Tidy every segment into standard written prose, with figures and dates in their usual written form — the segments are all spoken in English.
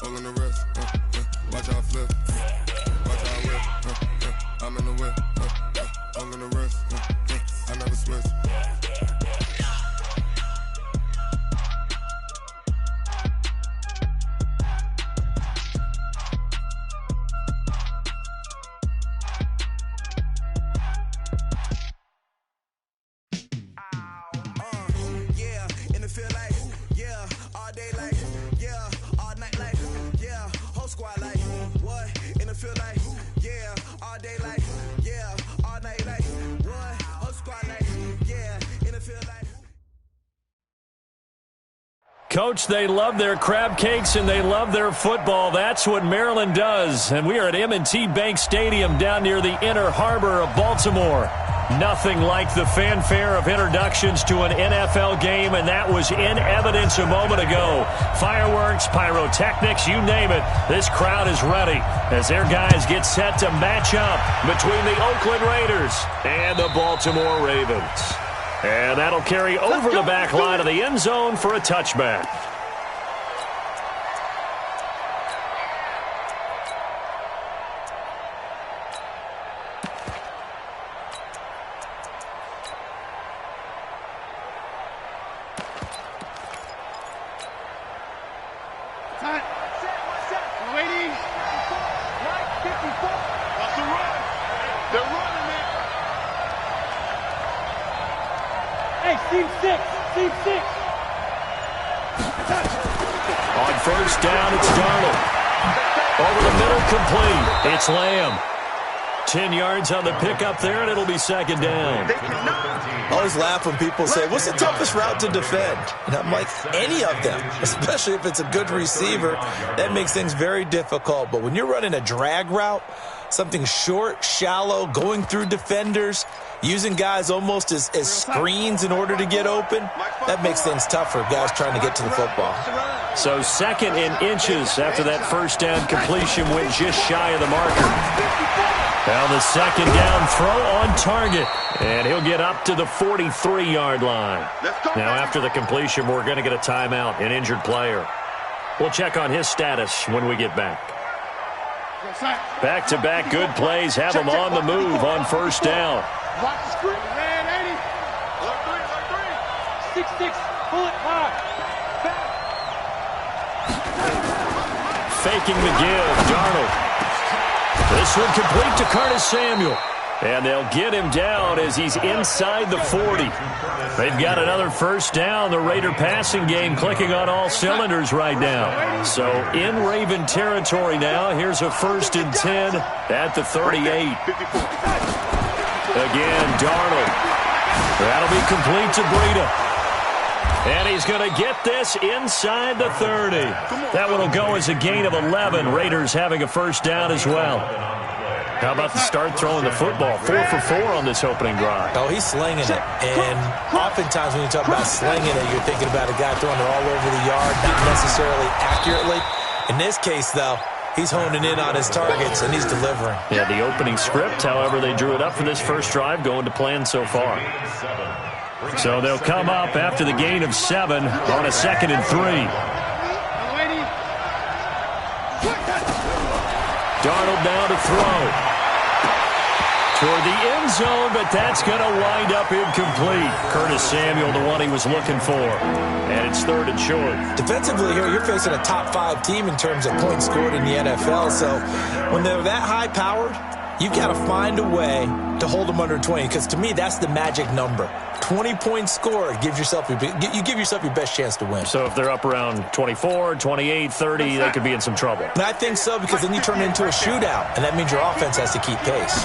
all in the wrist. Watch how I flip. Watch how I whip. I'm in the whip. All in the wrist. I never switch. Coach, they love their crab cakes and they love their football. That's what Maryland does. And we are at M&T Bank Stadium down near the Inner Harbor of Baltimore. Nothing like the fanfare of introductions to an NFL game, and that was in evidence a moment ago. Fireworks, pyrotechnics, you name it. This crowd is ready as their guys get set to match up between the Oakland Raiders and the Baltimore Ravens. And that'll carry over the back line of the end zone for a touchback. On first down, it's Darnold. Over the middle, complete. It's Lamb. 10 yards on the pickup there, and it'll be second down. I always laugh when people say, what's the toughest route to defend? And I'm like, any of them, especially if it's a good receiver. That makes things very difficult. But when you're running a drag route, something short, shallow, going through defenders, using guys almost as screens in order to get open, that makes things tough for guys trying to get to the football. So second in inches after that first down completion went just shy of the marker. Now the second down throw on target, and he'll get up to the 43-yard line. Now after the completion, we're going to get a timeout, an injured player. We'll check on his status when we get back. Back-to-back good plays have him on the move on first down. Watch the screen. Man, 80. Look 3. 6-6. Pull it high. Faking the give. Darnold. This one complete to Curtis Samuel. And they'll get him down as he's inside the 40. They've got another first down. The Raider passing game clicking on all cylinders right now. So in Raven territory now. Here's a 1st and 10 at the 38. Again, Darnold. That'll be complete to Breida. And he's going to get this inside the 30. That one will go as a gain of 11. Raiders having a first down as well. How about the start throwing the football? 4 for 4 on this opening drive. Oh, he's slinging it. And oftentimes when you talk about slinging it, you're thinking about a guy throwing it all over the yard, not necessarily accurately. In this case, though, he's honing in on his targets, and he's delivering. Yeah, the opening script, however, they drew it up for this first drive, going to plan so far. So they'll come up after the gain of 7 on a 2nd and 3. Darnold now to throw. Toward the end zone, but that's going to wind up incomplete. Curtis Samuel, the one he was looking for. And it's 3rd and short. Defensively here, you're facing a top 5 team in terms of points scored in the NFL. So when they're that high-powered, you've got to find a way to hold them under 20. Because to me, that's the magic number. 20 points scored, you give yourself your best chance to win. So if they're up around 24, 28, 30, they could be in some trouble. And I think so, because then you turn it into a shootout, and that means your offense has to keep pace.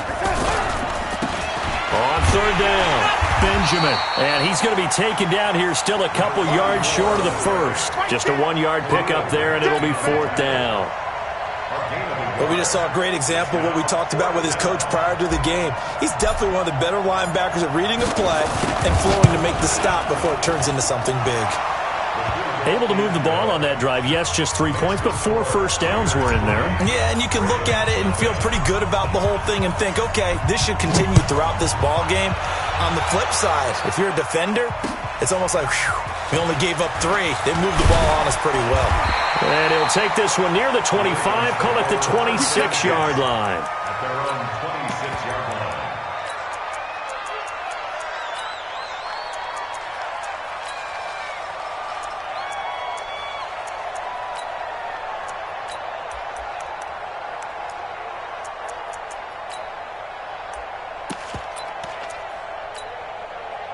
On 3rd down, Benjamin. And he's going to be taken down here still a couple yards short of the first. Just a 1-yard pickup there, and it'll be 4th down. But we just saw a great example of what we talked about with his coach prior to the game. He's definitely one of the better linebackers at reading a play and flowing to make the stop before it turns into something big. Able to move the ball on that drive. Yes, just 3 points, but 4 first downs were in there. Yeah, and you can look at it and feel pretty good about the whole thing and think, okay, this should continue throughout this ball game. On the flip side, if you're a defender, it's almost like, whew, we only gave up 3. They moved the ball on us pretty well. And he'll take this one near the 25, call it the 26-yard line. At their own 26-yard line.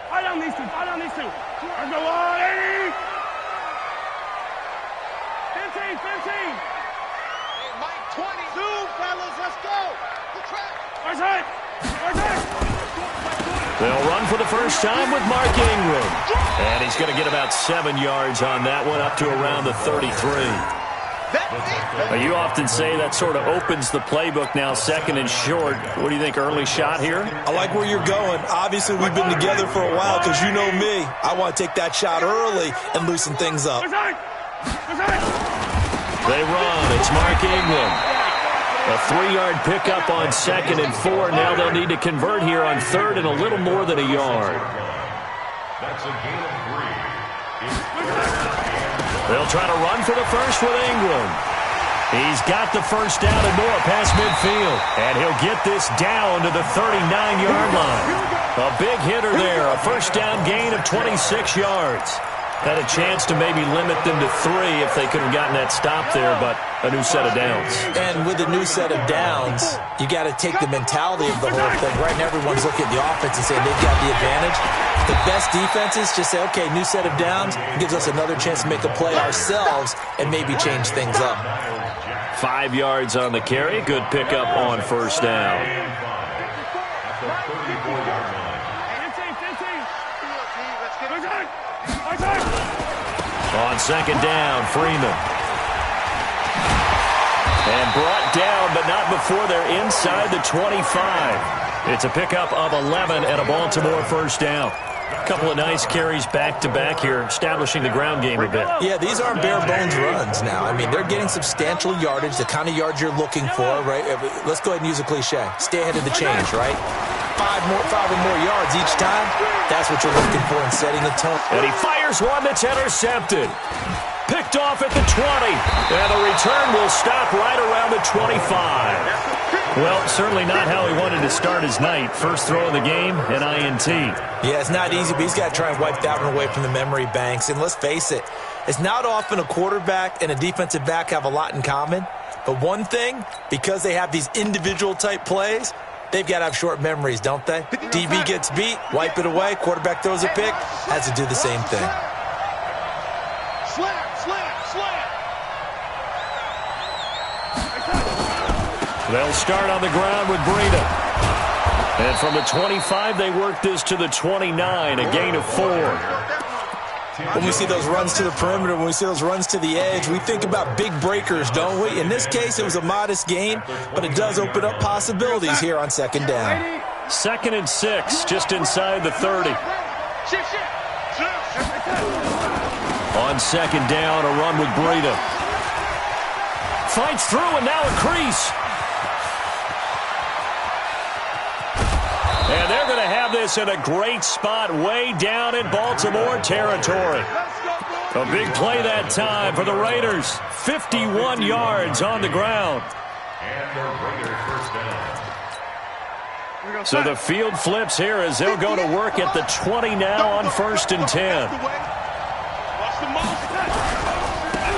Fight on these two. Let's go on, 80. 15. Hey, Mike, 22, fellas, let's go. The track. Right. They'll run for the first time with Mark Ingram. And he's going to get about 7 yards on that one, up to around the 33. You often say that sort of opens the playbook now, second and short. What do you think, early shot here? I like where you're going. Obviously, we've been together for a while because you know me. I want to take that shot early and loosen things up. They run. It's Mark Ingram. A 3-yard pickup on 2nd and 4. Now they'll need to convert here on 3rd and a little more than a yard. That's a gain of 3. They'll try to run for the first with Ingram. He's got the first down and more past midfield. And he'll get this down to the 39-yard line. A big hitter there. A first down gain of 26 yards. Had a chance to maybe limit them to 3 if they could have gotten that stop there, but a new set of downs. And with a new set of downs, you got to take the mentality of the whole thing. Right now, everyone's looking at the offense and saying they've got the advantage. The best defenses just say, okay, new set of downs gives us another chance to make a play ourselves and maybe change things up. 5 yards on the carry. Good pickup on first down. On second down, Freeman. And brought down, but not before they're inside the 25. It's a pickup of 11 and a Baltimore first down. A couple of nice carries back-to-back here, establishing the ground game a bit. Yeah, these aren't bare-bones runs now. I mean, they're getting substantial yardage, the kind of yards you're looking for, right? Let's go ahead and use a cliche. Stay ahead of the change, right? 5 or more yards each time. That's what you're looking for in setting the tone. And he fires one that's intercepted. Picked off at the 20. And the return will stop right around the 25. Well, certainly not how he wanted to start his night. First throw of the game, an INT. Yeah, it's not easy, but he's got to try and wipe that one away from the memory banks. And let's face it, it's not often a quarterback and a defensive back have a lot in common. But one thing, because they have these individual type plays, they've got to have short memories, don't they? DB gets beat, wipe it away, quarterback throws a pick, has to do the same thing. Slam. They'll start on the ground with Breida. And from the 25, they work this to the 29, a gain of 4. When we see those runs to the perimeter, when we see those runs to the edge, we think about big breakers, don't we? In this case, it was a modest gain, but it does open up possibilities here on second down. 2nd and 6, just inside the 30. On second down, a run with Breida. Fights through, and now a crease. And they're going to have this in a great spot way down in Baltimore territory. A big play that time for the Raiders. 51 yards on the ground. And the Raiders first down. So the field flips here as they'll go to work at the 20 now on 1st and 10.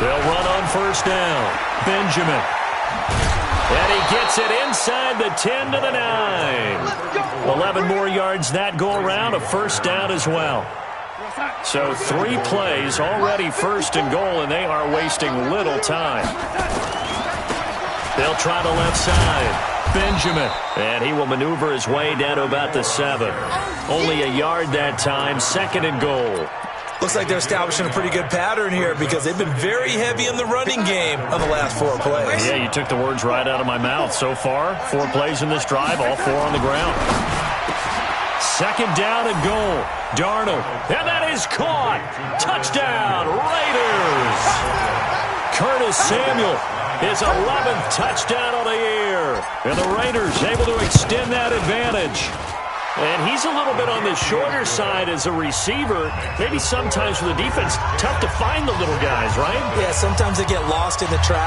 They'll run on first down. Benjamin. And he gets it inside the 10 to the 9. 11 more yards that go around, a first down as well. So 3 plays, already 1st and goal, and they are wasting little time. They'll try the left side. Benjamin. And he will maneuver his way down to about the 7. Only a yard that time, 2nd and goal. Looks like they're establishing a pretty good pattern here because they've been very heavy in the running game on the last 4 plays. Yeah, you took the words right out of my mouth. So far, 4 plays in this drive, all 4 on the ground. 2nd down and goal. Darnold. And that is caught. Touchdown, Raiders. Curtis Samuel, his 11th touchdown of the year. And the Raiders able to extend that advantage. And he's a little bit on the shorter side as a receiver. Maybe sometimes for the defense, tough to find the little guys, right? Yeah, sometimes they get lost in the traffic.